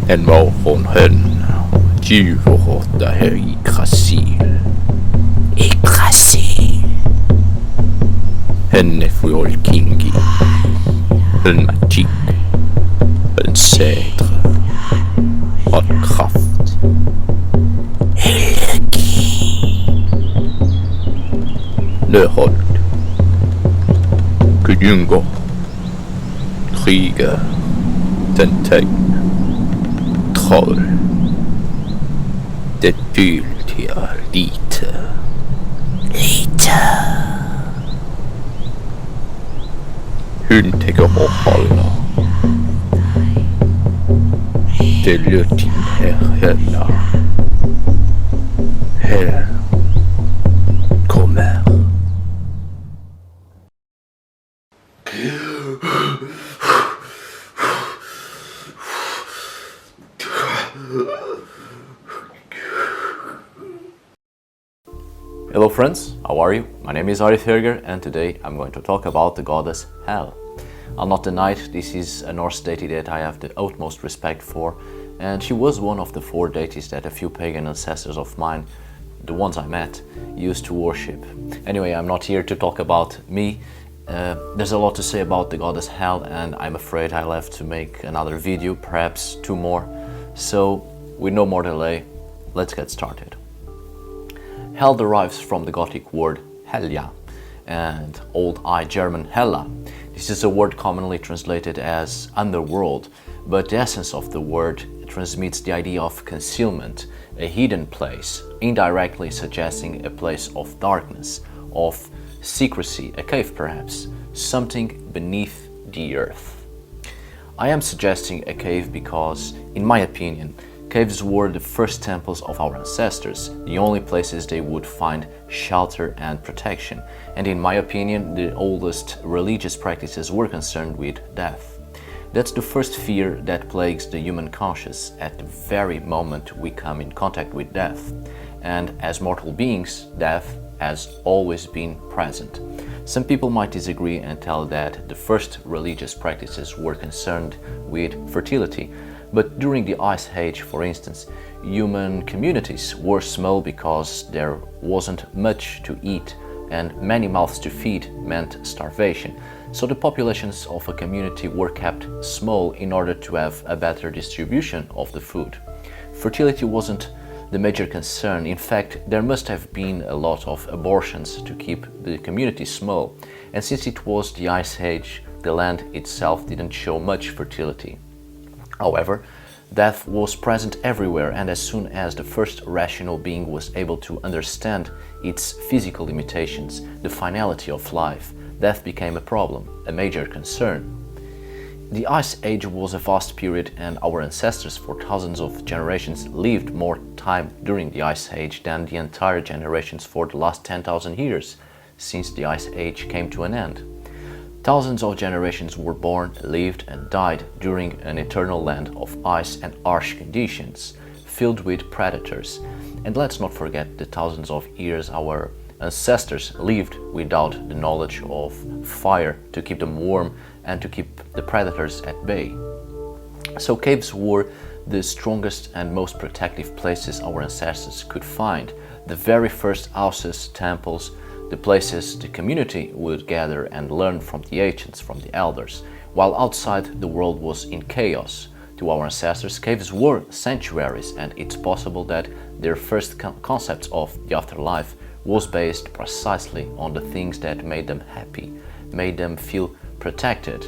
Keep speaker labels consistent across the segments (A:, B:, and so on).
A: En morgonhön, djurråtta här i Yggdrasil. Yggdrasil. Henne fjolkingi. En magik. En sädre. Har kraft. Elegi. Löhold. Kujungo. Kriger. Tentegn. Troll. Det pyltiga lite. Hun tänker hålla. Det lötin här hela. Här kommer.
B: Hello friends, how are you? My name is Arith Härger and today I'm going to talk about the goddess Hel. I'll not deny it, this is a Norse deity that I have the utmost respect for, and she was one of the 4 deities that a few pagan ancestors of mine, the ones I met, used to worship. Anyway, I'm not here to talk about me. There's a lot to say about the goddess Hel, and I'm afraid I'll have to make another video, perhaps 2 more. So, with no more delay, let's get started. Hel derives from the Gothic word Helja and Old German Hella. This is a word commonly translated as Underworld, but the essence of the word transmits the idea of concealment, a hidden place, indirectly suggesting a place of darkness, of secrecy, a cave perhaps, something beneath the earth. I am suggesting a cave because, in my opinion, caves were the first temples of our ancestors, the only places they would find shelter and protection, and in my opinion, the oldest religious practices were concerned with death. That's the first fear that plagues the human conscience at the very moment we come in contact with death. And as mortal beings, death has always been present. Some people might disagree and tell that the first religious practices were concerned with fertility. But during the Ice Age, for instance, human communities were small because there wasn't much to eat, and many mouths to feed meant starvation. So the populations of a community were kept small in order to have a better distribution of the food. Fertility wasn't the major concern. In fact, there must have been a lot of abortions to keep the community small. And since it was the Ice Age, the land itself didn't show much fertility. However, death was present everywhere, and as soon as the first rational being was able to understand its physical limitations, the finality of life, death became a problem, a major concern. The Ice Age was a vast period, and our ancestors for thousands of generations lived more time during the Ice Age than the entire generations for the last 10,000 years, since the Ice Age came to an end. Thousands of generations were born, lived and died during an eternal land of ice and harsh conditions, filled with predators. And let's not forget the thousands of years our ancestors lived without the knowledge of fire to keep them warm and to keep the predators at bay. So caves were the strongest and most protective places our ancestors could find, the very first houses, temples, the places the community would gather and learn from the ancients, from the elders, while outside the world was in chaos. To our ancestors, caves were sanctuaries, and it's possible that their first concepts of the afterlife was based precisely on the things that made them happy, made them feel protected.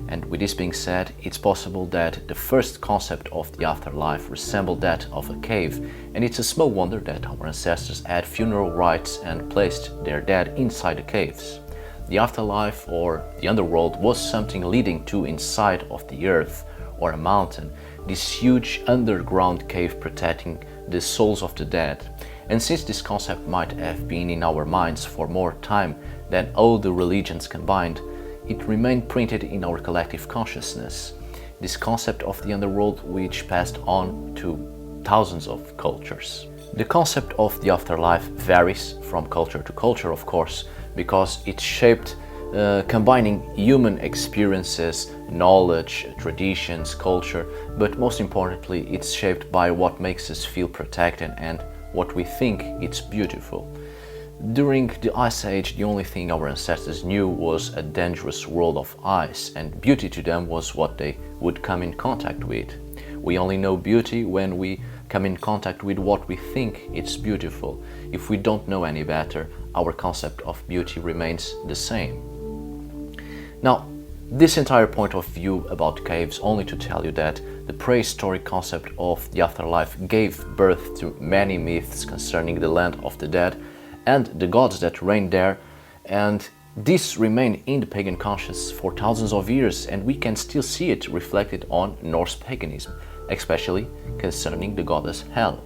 B: And with this being said, it's possible that the first concept of the afterlife resembled that of a cave, and it's a small wonder that our ancestors had funeral rites and placed their dead inside the caves. The afterlife, or the underworld, was something leading to inside of the earth, or a mountain, this huge underground cave protecting the souls of the dead. And since this concept might have been in our minds for more time than all the religions combined, it remained printed in our collective consciousness. This concept of the underworld, which passed on to thousands of cultures. The concept of the afterlife varies from culture to culture, of course, because it's shaped combining human experiences, knowledge, traditions, culture, but most importantly, it's shaped by what makes us feel protected and what we think it's beautiful. During the Ice Age, the only thing our ancestors knew was a dangerous world of ice, and beauty to them was what they would come in contact with. We only know beauty when we come in contact with what we think it's beautiful. If we don't know any better, our concept of beauty remains the same. Now, this entire point of view about caves only to tell you that the prehistoric concept of the afterlife gave birth to many myths concerning the land of the dead and the gods that reigned there, and this remained in the pagan conscience for thousands of years, and we can still see it reflected on Norse paganism, especially concerning the goddess Hel.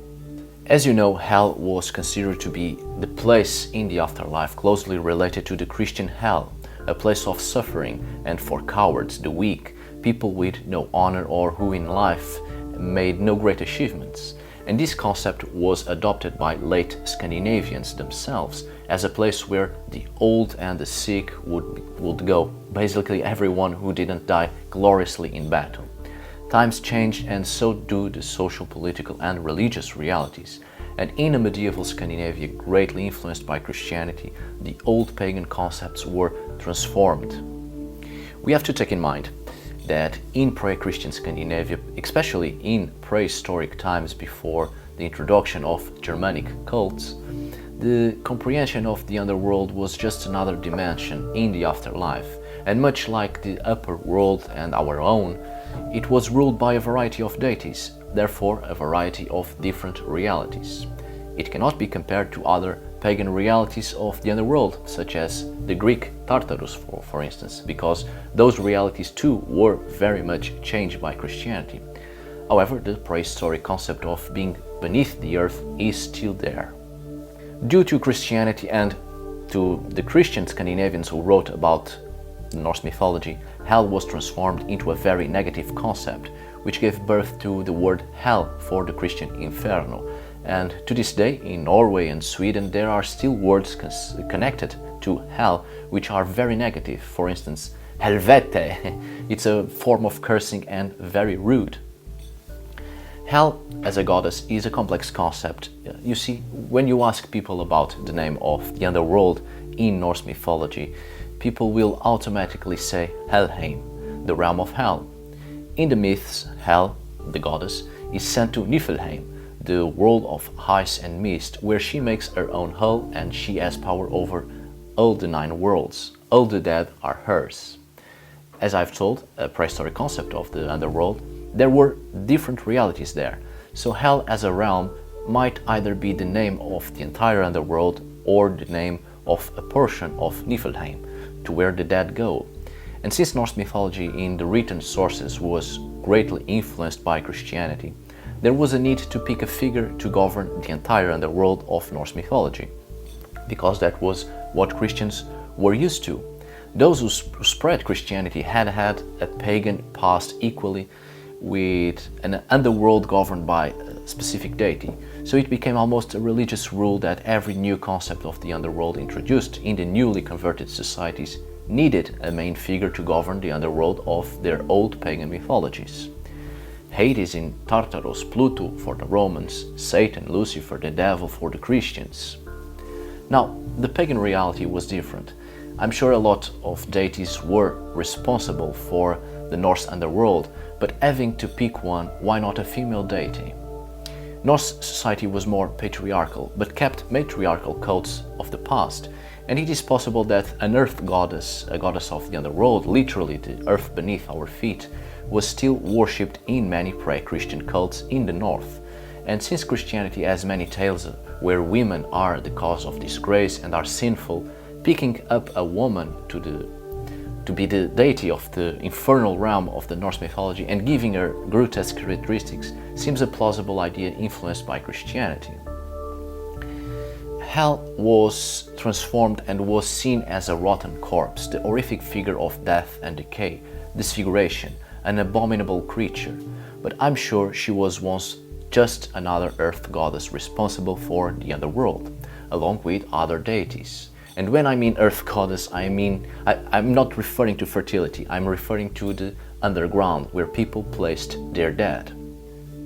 B: As you know, Hel was considered to be the place in the afterlife closely related to the Christian hell, a place of suffering and for cowards, the weak, people with no honor or who in life made no great achievements. And this concept was adopted by late Scandinavians themselves as a place where the old and the sick would go, basically everyone who didn't die gloriously in battle. Times changed, and so do the social, political and religious realities. And in a medieval Scandinavia greatly influenced by Christianity, the old pagan concepts were transformed. We have to take in mind that in pre-Christian Scandinavia, especially in prehistoric times before the introduction of Germanic cults, the comprehension of the underworld was just another dimension in the afterlife, and much like the upper world and our own, it was ruled by a variety of deities, therefore a variety of different realities. It cannot be compared to other pagan realities of the underworld, such as the Greek Tartarus, for instance, because those realities too were very much changed by Christianity. However, the prehistoric concept of being beneath the earth is still there. Due to Christianity and to the Christian Scandinavians who wrote about the Norse mythology, hell was transformed into a very negative concept, which gave birth to the word hell for the Christian inferno. And to this day, in Norway and Sweden, there are still words connected to hell which are very negative. For instance, helvete. It's a form of cursing and very rude. Hell as a goddess is a complex concept. You see, when you ask people about the name of the underworld in Norse mythology, people will automatically say Helheim, the realm of hell. In the myths, Hel, the goddess, is sent to Niflheim, the world of ice and mist, where she makes her own hull and she has power over all the 9 worlds. All the dead are hers. As I've told, a prehistoric concept of the underworld, there were different realities there. So Hel as a realm might either be the name of the entire underworld or the name of a portion of Niflheim, to where the dead go. And since Norse mythology in the written sources was greatly influenced by Christianity, there was a need to pick a figure to govern the entire underworld of Norse mythology, because that was what Christians were used to. Those who spread Christianity had a pagan past equally with an underworld governed by a specific deity. So it became almost a religious rule that every new concept of the underworld introduced in the newly converted societies needed a main figure to govern the underworld of their old pagan mythologies. Hades in Tartarus, Pluto for the Romans, Satan, Lucifer, the devil for the Christians. Now, the pagan reality was different. I'm sure a lot of deities were responsible for the Norse underworld, but having to pick one, why not a female deity? Norse society was more patriarchal, but kept matriarchal codes of the past, and it is possible that an earth goddess, a goddess of the underworld, literally the earth beneath our feet, was still worshipped in many pre-Christian cults in the north. And since Christianity has many tales where women are the cause of disgrace and are sinful, picking up a woman to be the deity of the infernal realm of the Norse mythology and giving her grotesque characteristics seems a plausible idea influenced by Christianity. Hel was transformed and was seen as a rotten corpse, the horrific figure of death and decay, disfiguration, an abominable creature, but I'm sure she was once just another earth goddess responsible for the underworld, along with other deities. And when I mean earth goddess, I'm not referring to fertility, I'm referring to the underground, where people placed their dead.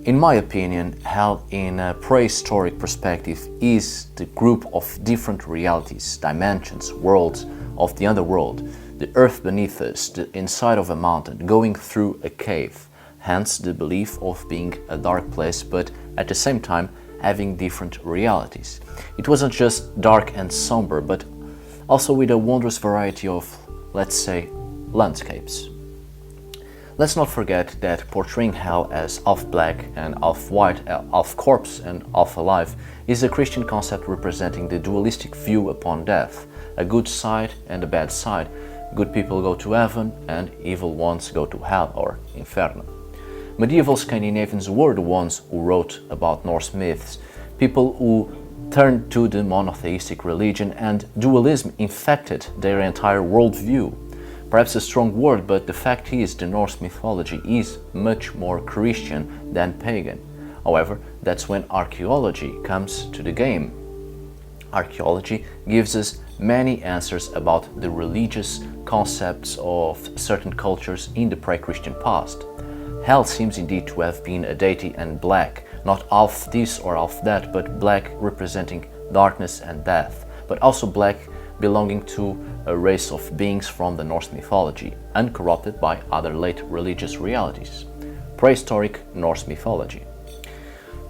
B: In my opinion, hell in a prehistoric perspective is the group of different realities, dimensions, worlds of the underworld, the earth beneath us, the inside of a mountain, going through a cave, hence the belief of being a dark place, but at the same time having different realities. It wasn't just dark and somber, but also with a wondrous variety of, let's say, landscapes. Let's not forget that portraying hell as half black and half white, half corpse and half alive, is a Christian concept representing the dualistic view upon death, a good side and a bad side. Good people go to heaven and evil ones go to hell or inferno. Medieval Scandinavians were the ones who wrote about Norse myths, people who turned to the monotheistic religion, and dualism infected their entire worldview. Perhaps a strong word, but the fact is the Norse mythology is much more Christian than pagan. However, that's when archaeology comes to the game. Archaeology gives us many answers about the religious concepts of certain cultures in the pre-Christian past. Hell seems indeed to have been a deity, and black, not half this or half that, but black representing darkness and death, but also black belonging to a race of beings from the Norse mythology, uncorrupted by other late religious realities. Prehistoric Norse mythology.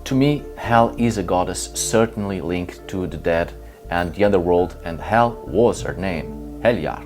B: To me, hell is a goddess certainly linked to the dead and the underworld, and hell was her name, Heljar,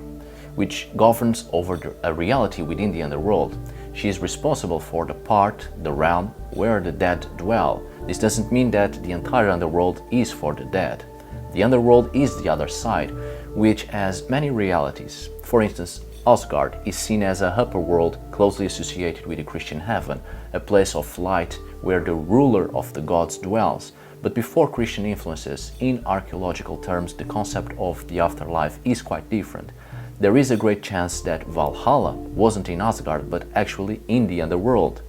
B: which governs over a reality within the underworld. She is responsible for the part, the realm, where the dead dwell. This doesn't mean that the entire underworld is for the dead. The underworld is the other side, which has many realities. For instance, Asgard is seen as a upper world closely associated with the Christian heaven, a place of light where the ruler of the gods dwells. But before Christian influences, in archaeological terms, the concept of the afterlife is quite different. There is a great chance that Valhalla wasn't in Asgard, but actually in the underworld.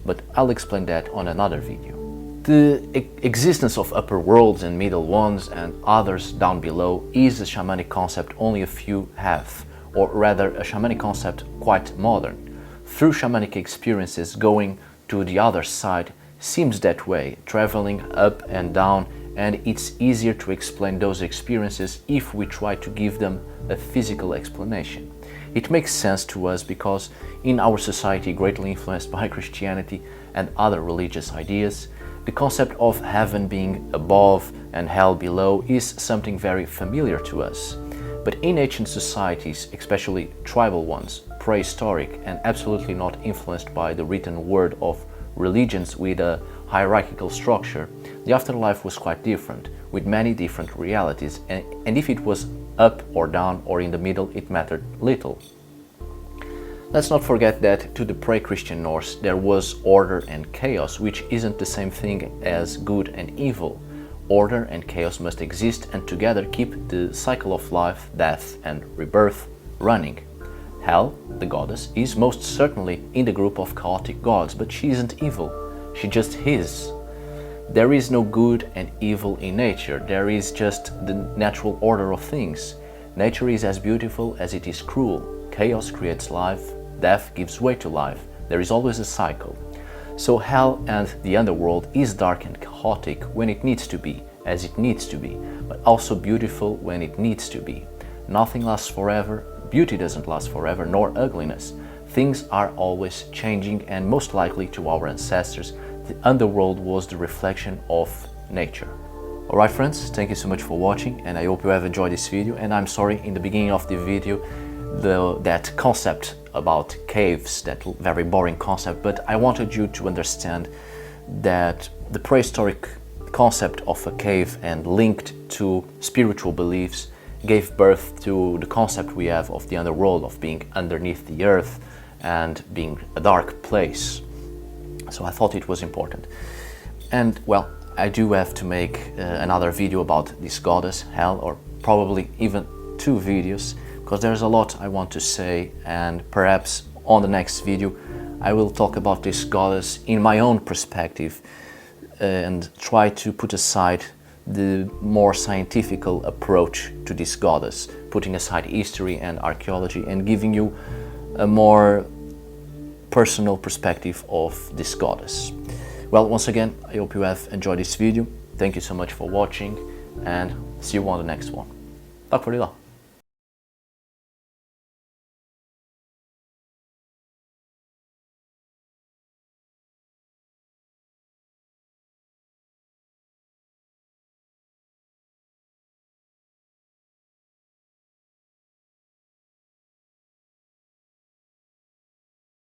B: But I'll explain that on another video. The existence of upper worlds and middle ones and others down below is a shamanic concept only a few have, or rather a shamanic concept quite modern. Through shamanic experiences, going to the other side seems that way, traveling up and down, and it's easier to explain those experiences if we try to give them a physical explanation. It makes sense to us because in our society greatly influenced by Christianity and other religious ideas, the concept of heaven being above and hell below is something very familiar to us. But in ancient societies, especially tribal ones, prehistoric and absolutely not influenced by the written word of religions with a hierarchical structure, the afterlife was quite different, with many different realities, and if it was up or down or in the middle, it mattered little. Let's not forget that to the pre-Christian Norse there was order and chaos, which isn't the same thing as good and evil. Order and chaos must exist and together keep the cycle of life, death and rebirth running. Hel, the goddess, is most certainly in the group of chaotic gods, but she isn't evil, she just is. There is no good and evil in nature, there is just the natural order of things. Nature is as beautiful as it is cruel. Chaos creates life, death gives way to life. There is always a cycle. So hell and the underworld is dark and chaotic when it needs to be, as it needs to be, but also beautiful when it needs to be. Nothing lasts forever, beauty doesn't last forever, nor ugliness. Things are always changing, and most likely to our ancestors, the underworld was the reflection of nature. Alright friends, thank you so much for watching, and I hope you have enjoyed this video. And I'm sorry, in the beginning of the video, that concept about caves, that very boring concept, but I wanted you to understand that the prehistoric concept of a cave and linked to spiritual beliefs gave birth to the concept we have of the underworld, of being underneath the earth and being a dark place. So I thought it was important. And well, I do have to make another video about this goddess, Hel, or probably even 2 videos, because there's a lot I want to say, and perhaps on the next video I will talk about this goddess in my own perspective and try to put aside the more scientific approach to this goddess, putting aside history and archaeology and giving you a more personal perspective of this goddess. Well, once again, I hope you have enjoyed this video. Thank you so much for watching and see you on the next one. Tack för idag!